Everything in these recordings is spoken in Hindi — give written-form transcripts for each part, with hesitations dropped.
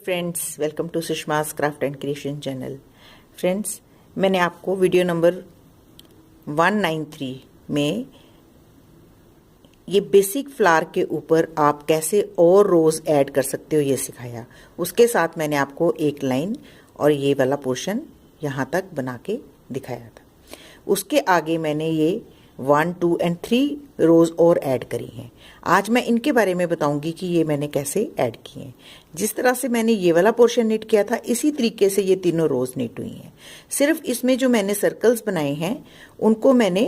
Friends, welcome to Sushma's craft and creation channel. Friends, मैंने आपको वीडियो नंबर 193 में ये बेसिक फ्लावर के ऊपर आप कैसे और रोज़ ऐड कर सकते हो ये सिखाया। उसके साथ मैंने आपको एक लाइन और ये वाला पोर्शन यहाँ तक बना के दिखाया था। उसके आगे मैंने ये 1, 2 एंड 3 रोज़ और ऐड करी हैं। आज मैं इनके बारे में बताऊंगी कि ये मैंने कैसे ऐड किए हैं। जिस तरह से मैंने ये वाला पोर्शन निट किया था, इसी तरीके से ये तीनों रोज़ निट हुई हैं। सिर्फ इसमें जो मैंने सर्कल्स बनाए हैं उनको मैंने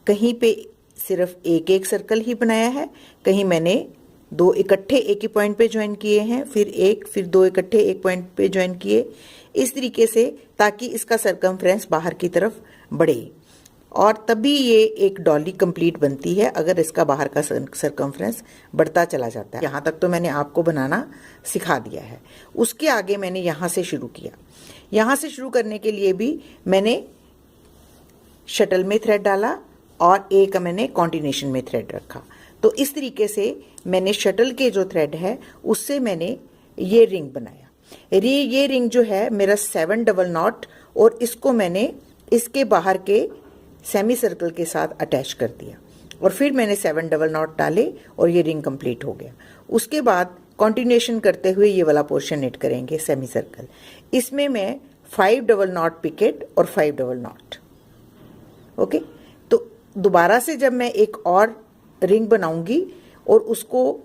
कहीं पे सिर्फ एक एक सर्कल ही बनाया है, कहीं मैंने दो इकट्ठे एक ही पॉइंट पे ज्वाइन किए हैं, फिर दो इकट्ठे एक पॉइंट पे ज्वाइन किए, इस तरीके से, ताकि इसका सरकमफ्रेंस बाहर की तरफ बढ़े और तभी ये एक डॉली कंप्लीट बनती है अगर इसका बाहर का सरकमफ्रेंस बढ़ता चला जाता है। यहाँ तक तो मैंने आपको बनाना सिखा दिया है। उसके आगे मैंने यहाँ से शुरू किया। यहाँ से शुरू करने के लिए भी मैंने शटल में थ्रेड डाला और एक मैंने कॉन्टिनेशन में थ्रेड रखा। तो इस तरीके से मैंने शटल के जो थ्रेड है उससे मैंने ये रिंग बनाया। ये रिंग जो है मेरा 7 डबल नॉट, और इसको मैंने इसके बाहर के सेमी सर्कल के साथ अटैच कर दिया और फिर मैंने 7 डबल नॉट डाले और ये रिंग कंप्लीट हो गया। उसके बाद कंटिन्यूएशन करते हुए ये वाला पोर्शन निट करेंगे सेमी सर्कल। इसमें मैं 5 डबल नॉट पिकेट और 5 डबल नॉट। ओके, तो दोबारा से जब मैं एक और रिंग बनाऊंगी और उसको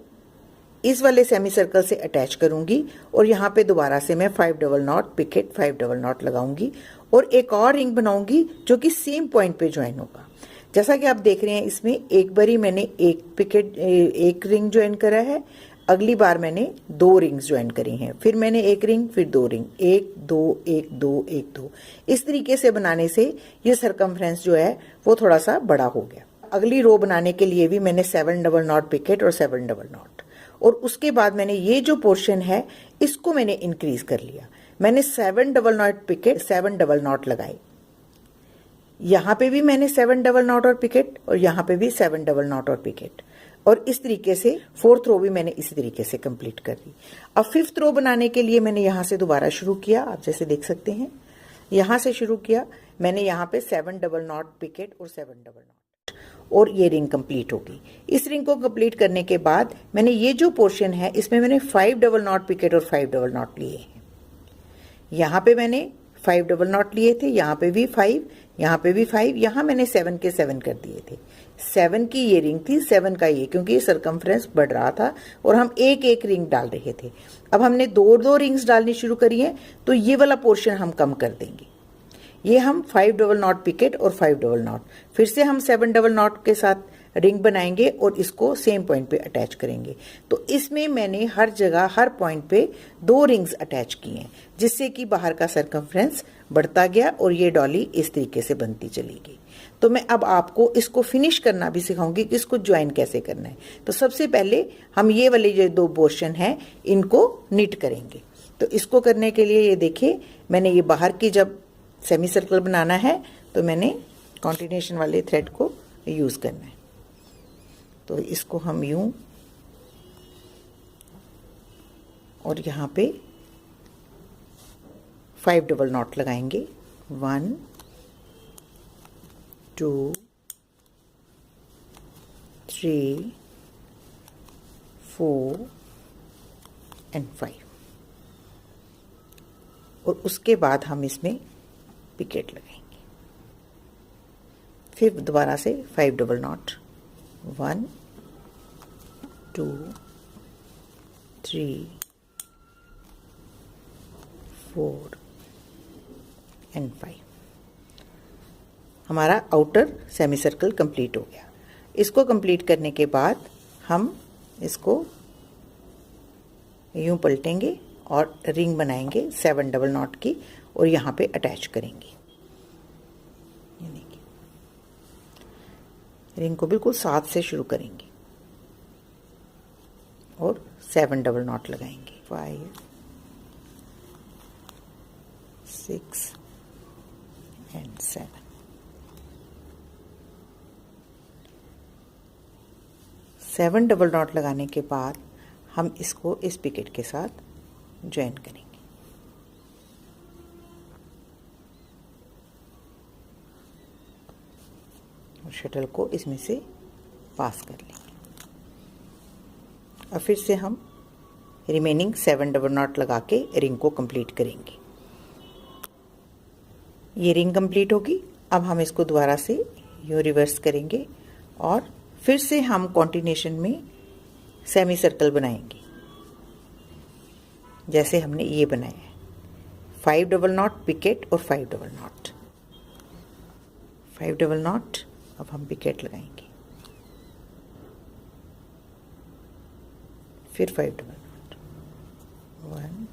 इस वाले सेमी सर्कल से अटैच करूंगी और यहाँ पे दोबारा से मैं 5 double knot picot 5 double knot लगाऊंगी और एक और रिंग बनाऊंगी जो कि सेम पॉइंट पे ज्वाइन होगा। जैसा कि आप देख रहे हैं, इसमें एक बारी मैंने एक रिंग ज्वाइन करा है, अगली बार मैंने 2 रिंग्स ज्वाइन करी हैं, फिर मैंने एक रिंग, फिर 2 रिंग, 1 2 1 2 1 2। इस तरीके से बनाने से ये सरकमफ्रेंस जो है वो थोड़ा सा बड़ा हो गया। अगली रो बनाने के लिए भी मैंने 7 डबल नॉट पिकेट और 7 डबल नॉट, और उसके बाद मैंने ये जो पोर्शन है इसको मैंने इंक्रीज कर लिया। मैंने 7 double knot picot 7 double knot लगाए, यहां पे भी मैंने 7 डबल नॉट और पिकेट, और यहां पे भी 7 डबल नॉट और पिकेट, और इस तरीके से 4th रो भी मैंने इसी तरीके से कंप्लीट कर दी। अब 5th रो बनाने के लिए मैंने यहां से दोबारा शुरू किया। आप जैसे देख सकते हैं, यहां से शुरू किया मैंने, यहां पे 7 डबल नॉट पिकेट और 7 डबल नॉट, और ये रिंग कंप्लीट होगी। इस रिंग को कंप्लीट करने के बाद मैंने ये जो पोर्शन है इसमें मैंने 5 डबल नॉट पिकेट और 5 डबल नॉट लिए हैं। यहाँ पे मैंने 5 डबल नॉट लिए थे, यहाँ पे भी 5, यहाँ पे भी 5, यहाँ मैंने 7 के 7 कर दिए थे। 7 की ये रिंग थी, 7 का ये, क्योंकि ये सरकमफ्रेंस बढ़ रहा था और हम एक एक रिंग डाल रहे थे। अब हमने 2 रिंग्स डालनी शुरू करी है, तो ये वाला पोर्शन हम कम कर देंगे। ये हम 5 डबल नॉट पिकेट और 5 डबल नॉट, फिर से हम 7 डबल नॉट के साथ रिंग बनाएंगे और इसको सेम पॉइंट पे अटैच करेंगे। तो इसमें मैंने हर जगह हर पॉइंट पे 2 रिंग्स अटैच किए हैं, जिससे कि बाहर का सरकमफ्रेंस बढ़ता गया और ये डॉली इस तरीके से बनती चली गई। तो मैं अब आपको इसको फिनिश करना भी सिखाऊंगी कि इसको ज्वाइन कैसे करना है। तो सबसे पहले हम ये वाले जो 2 पोर्शन हैं इनको निट करेंगे। तो इसको करने के लिए ये देखिए, मैंने ये बाहर की जब सेमी सर्कल बनाना है तो मैंने कॉन्टिनेशन वाले थ्रेड को यूज करना है। तो इसको हम यूं और यहाँ पे 5 डबल नॉट लगाएंगे, 1 2 3 4 एंड 5, और उसके बाद हम इसमें पिकेट लगाएंगे। फिर दोबारा से 5 डबल नॉट, 1 2 3 4 एंड 5। हमारा आउटर सेमी सर्कल कंप्लीट हो गया। इसको कंप्लीट करने के बाद हम इसको यूं पलटेंगे और रिंग बनाएंगे 7 डबल नॉट की और यहाँ पे अटैच करेंगे। ये देखिए, रिंग को बिल्कुल साथ से शुरू करेंगे और 7 डबल नॉट लगाएंगे, 5 6 एंड 7। 7 डबल नॉट लगाने के बाद हम इसको इस पिकेट के साथ ज्वाइन करेंगे। और शटल को इसमें से पास कर लेंगे। और फिर से हम रिमेनिंग 7 डबल नॉट लगा के रिंग को कंप्लीट करेंगे। ये रिंग कंप्लीट होगी। अब हम इसको दोबारा से यूँ रिवर्स करेंगे और फिर से हम कॉन्टिन्यूशन में सेमी सर्कल बनाएंगे जैसे हमने ये बनाया है। 5 डबल नॉट पिकेट और 5 डबल नॉट, 5 डबल नॉट। अब हम पिकेट लगाएंगे, फिर 5 डबल नॉट, 1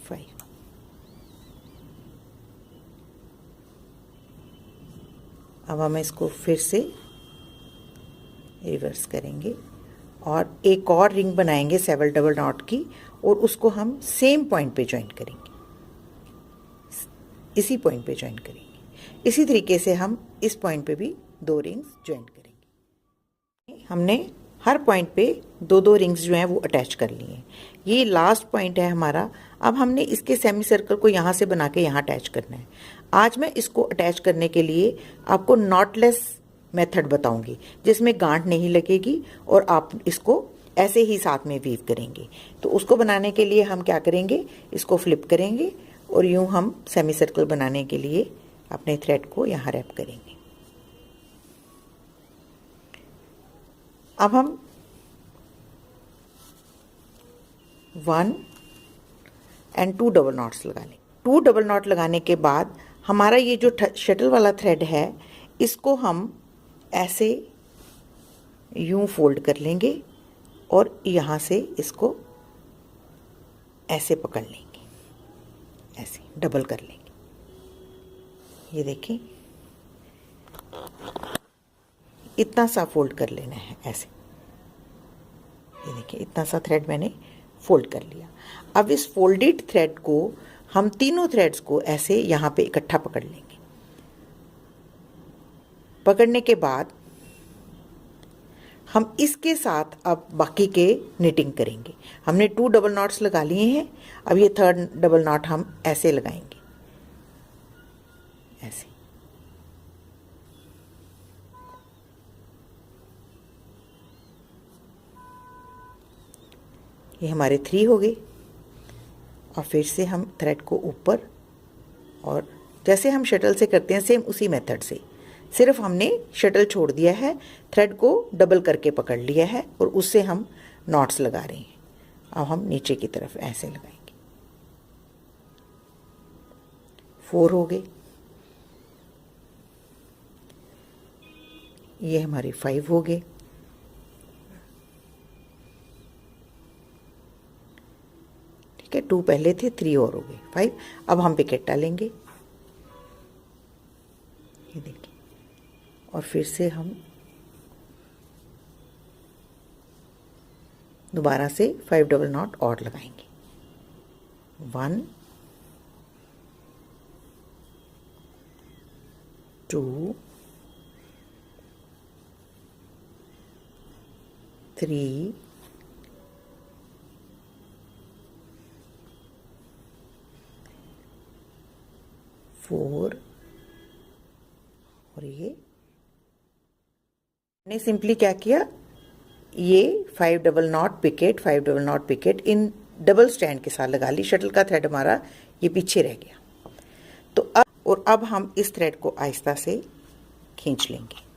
5। अब हम इसको फिर से रिवर्स करेंगे और एक और रिंग बनाएंगे 7 डबल नॉट की, और उसको हम सेम पॉइंट पे ज्वाइन करेंगे, इसी पॉइंट पे ज्वाइन करेंगे। इसी तरीके से हम इस पॉइंट पे भी 2 रिंग्स ज्वाइन करेंगे। हमने हर पॉइंट पे 2-2 रिंग्स जो हैं वो अटैच कर लिए हैं। ये लास्ट पॉइंट है हमारा। अब हमने इसके सेमी सर्कल को यहाँ से बना के यहाँ अटैच करना है। आज मैं इसको अटैच करने के लिए आपको नॉटलेस मेथड बताऊंगी जिसमें गांठ नहीं लगेगी और आप इसको ऐसे ही साथ में वीव करेंगे। तो उसको बनाने के लिए हम क्या करेंगे, इसको फ्लिप करेंगे और यूं हम सेमी सर्कल बनाने के लिए अपने थ्रेड को यहाँ रैप करेंगे। अब हम 1 और 2 डबल नॉट्स लगा लेंगे। 2 डबल नॉट लगाने के बाद हमारा ये जो शटल वाला थ्रेड है इसको हम ऐसे यूं फोल्ड कर लेंगे और यहाँ से इसको ऐसे पकड़ लेंगे, ऐसे डबल कर लेंगे। ये देखिए, इतना सा फोल्ड कर लेना है ऐसे। ये देखिए, इतना सा थ्रेड मैंने फोल्ड कर लिया। अब इस फोल्डेड थ्रेड को हम तीनों थ्रेड्स को ऐसे यहाँ पे इकट्ठा पकड़ लेंगे। पकड़ने के बाद हम इसके साथ अब बाकी के निटिंग करेंगे। हमने 2 डबल नॉट्स लगा लिए हैं। अब ये 3rd डबल नॉट हम ऐसे लगाएंगे, ऐसे। ये हमारे 3 हो गए। और फिर से हम थ्रेड को ऊपर, और जैसे हम शटल से करते हैं सेम उसी मेथड से, सिर्फ हमने शटल छोड़ दिया है, थ्रेड को डबल करके पकड़ लिया है और उससे हम नॉट्स लगा रहे हैं। अब हम नीचे की तरफ ऐसे लगाएंगे। 4 हो गए। ये हमारे 5 हो गए। ठीक है, 2 पहले थे, 3 और हो गए, 5। अब हम पिकेट डालेंगे, ये देखिए, और फिर से हम दोबारा से 5 डबल नॉट और लगाएंगे। 1 2 3 4 और ये ने सिंपली क्या किया, ये 5 double knot picot, 5 double knot picot इन डबल स्टैंड के साथ लगा ली। शटल का थ्रेड हमारा ये पीछे रह गया। तो अब हम इस थ्रेड को आहिस्ता से खींच लेंगे।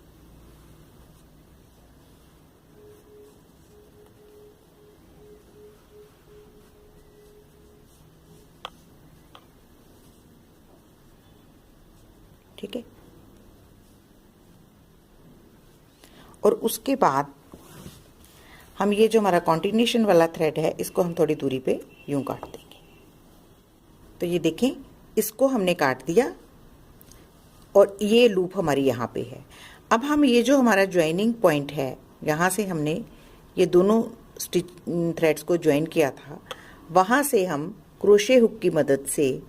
ठीक है, और उसके बाद हम ये जो हमारा कॉन्टिन्यूशन वाला थ्रेड है इसको हम थोड़ी दूरी पे यूं काट देंगे। तो ये देखें, इसको हमने काट दिया और ये लूप हमारी यहाँ पे है। अब हम ये जो हमारा ज्वाइनिंग पॉइंट है, यहाँ से हमने ये दोनों स्टिच थ्रेड्स को ज्वाइन किया था, वहाँ से हम क्रोशे हुक की मदद से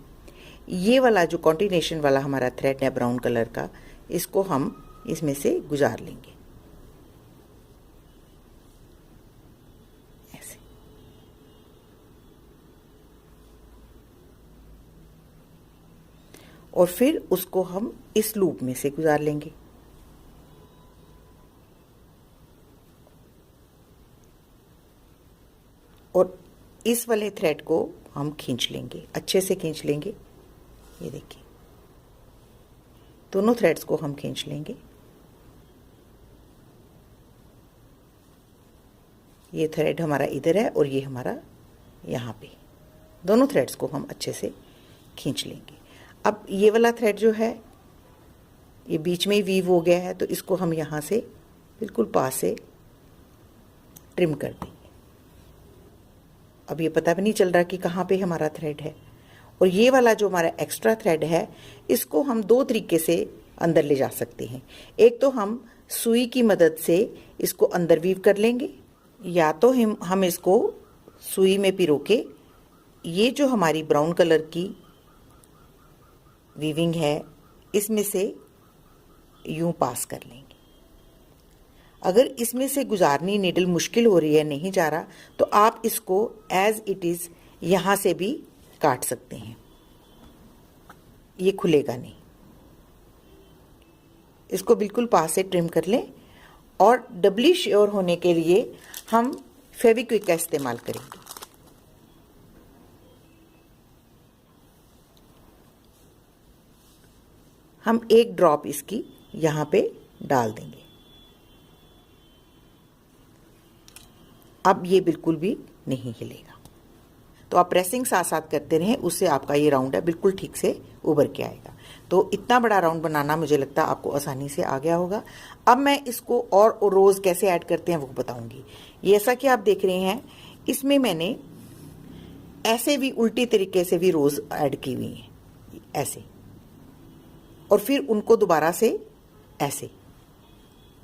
ये वाला जो कॉन्टिन्यूशन वाला हमारा थ्रेड है ब्राउन कलर का, इसको हम इसमें से गुजार लेंगे ऐसे। और फिर उसको हम इस लूप में से गुजार लेंगे। और इस वाले थ्रेड को हम खींच लेंगे, अच्छे से खींच लेंगे। ये देखिए, दोनों थ्रेड्स को हम खींच लेंगे। ये थ्रेड हमारा इधर है और ये हमारा यहाँ पे, दोनों थ्रेड्स को हम अच्छे से खींच लेंगे। अब ये वाला थ्रेड जो है ये बीच में ही वीव हो गया है, तो इसको हम यहाँ से बिल्कुल पास से ट्रिम कर देंगे। अब ये पता भी नहीं चल रहा कि कहाँ पे हमारा थ्रेड है। और ये वाला जो हमारा एक्स्ट्रा थ्रेड है, इसको हम दो तरीके से अंदर ले जा सकते हैं। एक तो हम सुई की मदद से इसको अंदर वीव कर लेंगे, या तो हम इसको सुई में पिरो के ये जो हमारी ब्राउन कलर की वीविंग है इसमें से यूं पास कर लेंगे। अगर इसमें से गुजारनी नीडल मुश्किल हो रही है, नहीं जा रहा, तो आप इसको एज इट इज यहां से भी काट सकते हैं, ये खुलेगा नहीं। इसको बिल्कुल पास से ट्रिम कर लें। और डबली श्योर होने के लिए हम फेविक्विक का इस्तेमाल करेंगे। हम एक ड्रॉप इसकी यहां पे डाल देंगे। अब ये बिल्कुल भी नहीं हिलेगा। तो आप प्रेसिंग साथ साथ करते रहें, उससे आपका ये राउंड है बिल्कुल ठीक से उभर के आएगा। तो इतना बड़ा राउंड बनाना मुझे लगता है आपको आसानी से आ गया होगा। अब मैं इसको और रोज कैसे ऐड करते हैं वो बताऊंगी। ये ऐसा कि आप देख रहे हैं, इसमें मैंने ऐसे भी उल्टी तरीके से भी रोज ऐड की हुई हैं, ऐसे, और फिर उनको दोबारा से ऐसे,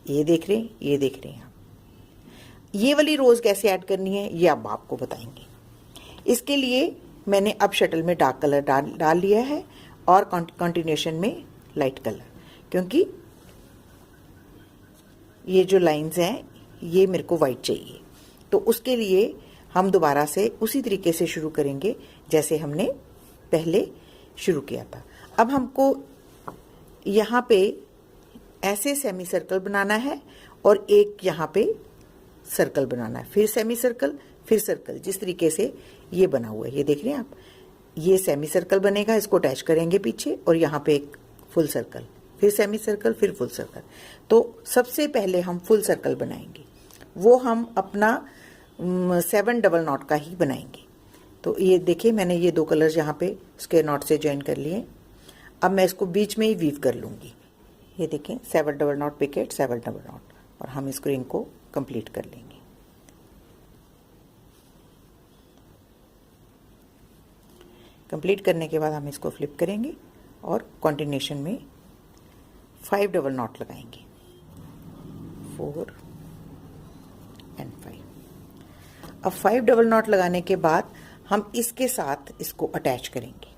ये देख रहे हैं, ये देख रहे हैं। ये वाली रोज कैसे ऐड करनी है ये अब आपको बताएंगे। इसके लिए मैंने अब शटल में डार्क कलर डाल लिया है और कंटिन्यूएशन में लाइट कलर, क्योंकि ये जो लाइंस हैं ये मेरे को वाइट चाहिए। तो उसके लिए हम दोबारा से उसी तरीके से शुरू करेंगे जैसे हमने पहले शुरू किया था। अब हमको यहाँ पे ऐसे सेमी सर्कल बनाना है और एक यहाँ पे सर्कल बनाना है, फिर सेमी सर्कल, फिर सर्कल, जिस तरीके से ये बना हुआ है, ये देख रहे हैं आप। ये सेमी सर्कल बनेगा, इसको अटैच करेंगे पीछे, और यहाँ पे एक फुल सर्कल, फिर सेमी सर्कल, फिर फुल सर्कल। तो सबसे पहले हम फुल सर्कल बनाएंगे, वो हम अपना 7 डबल नॉट का ही बनाएंगे। तो ये देखिए, मैंने ये 2 कलर्स यहाँ पे स्क्वायर नॉट से ज्वाइन कर लिए। अब मैं इसको बीच में ही वीव कर लूंगी। ये देखें, 7 double knot picot, 7 double knot, और हम इस रिंग को कंप्लीट कर लेंगे। कंप्लीट करने के बाद हम इसको फ्लिप करेंगे और कंटिन्यूएशन में 5 डबल नॉट लगाएंगे, 4 एंड 5। अब 5 डबल नॉट लगाने के बाद हम इसके साथ इसको अटैच करेंगे।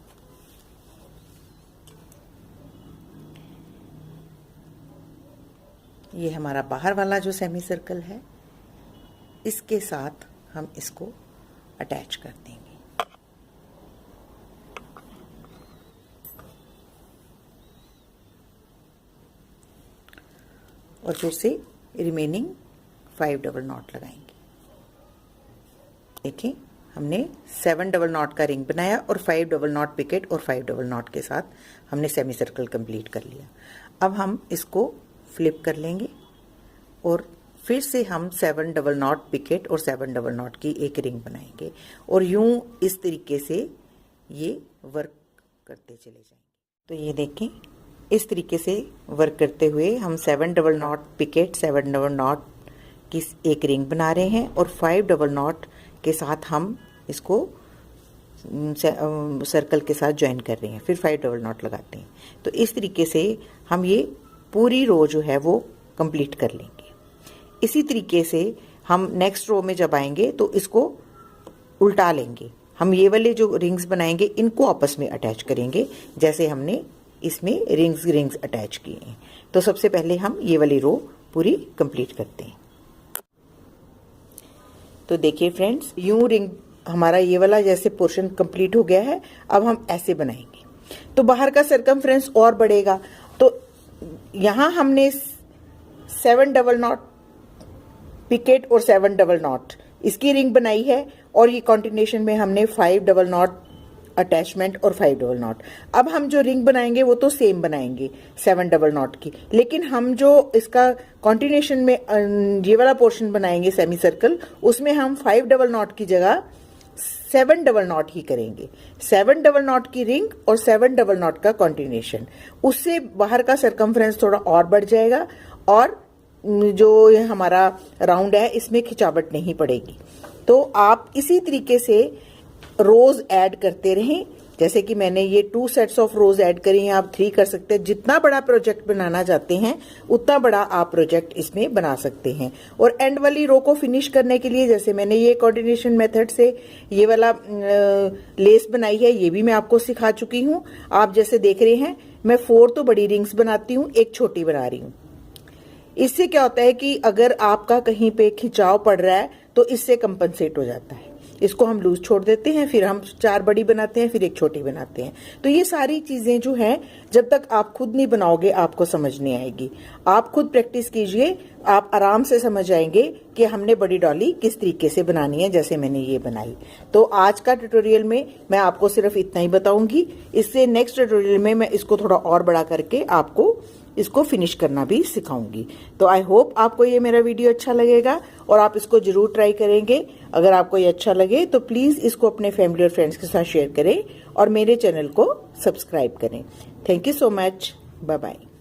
ये हमारा बाहर वाला जो सेमी सर्कल है, इसके साथ हम इसको अटैच कर देंगे। और फिर से रिमेनिंग 5 डबल नॉट लगाएंगे। देखिए, हमने 7 डबल नॉट का रिंग बनाया और 5 डबल नॉट पिकेट और 5 डबल नॉट के साथ हमने सेमी सर्कल कंप्लीट कर लिया। अब हम इसको फ्लिप कर लेंगे और फिर से हम 7 डबल नॉट पिकेट और 7 डबल नॉट की एक रिंग बनाएंगे, और यूं इस तरीके से ये वर्क करते चले जाएंगे। तो ये देखें, इस तरीके से वर्क करते हुए हम 7 double knot picot, 7 double knot की एक रिंग बना रहे हैं, और 5 डबल नॉट के साथ हम इसको सर्कल के साथ ज्वाइन कर रहे हैं, फिर 5 डबल नॉट लगाते हैं। तो इस तरीके से हम ये पूरी रो जो है वो कंप्लीट कर लेंगे। इसी तरीके से हम नेक्स्ट रो में जब आएंगे तो इसको उल्टा लेंगे। हम ये वाले जो रिंग्स बनाएंगे इनको आपस में अटैच करेंगे, जैसे हमने इसमें रिंग्स अटैच किए हैं। तो सबसे पहले हम ये वाली रो पूरी कंप्लीट करते हैं। तो देखिए फ्रेंड्स, यूं रिंग हमारा ये वाला जैसे पोर्शन कंप्लीट हो गया है। अब हम ऐसे बनाएंगे। तो बाहर का सरकमफ्रेंस और बढ़ेगा। तो यहां हमने 7 डबल नॉट पिकेट और 7 डबल नॉट इसकी रिंग बनाई है, और ये कॉन्टिन्यूशन में हमने 5 डबल नॉट अटैचमेंट और 5 डबल नॉट। अब हम जो रिंग बनाएंगे वो तो सेम बनाएंगे 7 डबल नॉट की, लेकिन हम जो इसका कॉन्टिन्यूशन में ये वाला पोर्शन बनाएंगे सेमी सर्कल, उसमें हम 5 डबल नॉट की जगह 7 डबल नॉट ही करेंगे। 7 डबल नॉट की रिंग और 7 डबल नॉट का कॉन्टिन्यूशन, उससे बाहर का सरकमफ्रेंस थोड़ा और बढ़ जाएगा, और जो ये हमारा राउंड है इसमें खिंचावट नहीं पड़ेगी। तो आप इसी तरीके से रोज ऐड करते रहें। जैसे कि मैंने ये 2 सेट्स ऑफ रोज ऐड करी हैं, आप 3 कर सकते हैं। जितना बड़ा प्रोजेक्ट बनाना चाहते हैं उतना बड़ा आप प्रोजेक्ट इसमें बना सकते हैं। और एंड वाली रो को फिनिश करने के लिए जैसे मैंने ये कोऑर्डिनेशन मेथड से ये वाला लेस बनाई है, ये भी मैं आपको सिखा चुकी हूँ। आप जैसे देख रहे हैं मैं 4 तो बड़ी रिंग्स बनाती हूँ, 1 छोटी बना रही हूँ। इससे क्या होता है कि अगर आपका कहीं पे खिंचाव पड़ रहा है तो इससे कंपनसेट हो जाता है। इसको हम लूज छोड़ देते हैं, फिर हम 4 बड़ी बनाते हैं, फिर 1 छोटी बनाते हैं। तो ये सारी चीजें जो हैं, जब तक आप खुद नहीं बनाओगे आपको समझ नहीं आएगी। आप खुद प्रैक्टिस कीजिए, आप आराम से समझ आएंगे कि हमने बड़ी डॉली किस तरीके से बनानी है, जैसे मैंने ये बनाई। तो आज का ट्यूटोरियल में मैं आपको सिर्फ इतना ही बताऊंगी। इससे नेक्स्ट ट्यूटोरियल में मैं इसको थोड़ा और बड़ा करके आपको इसको फिनिश करना भी सिखाऊंगी। तो आई होप आपको ये मेरा वीडियो अच्छा लगेगा और आप इसको जरूर ट्राई करेंगे। अगर आपको ये अच्छा लगे तो प्लीज इसको अपने फैमिली और फ्रेंड्स के साथ शेयर करें और मेरे चैनल को सब्सक्राइब करें। Thank you so much. Bye bye.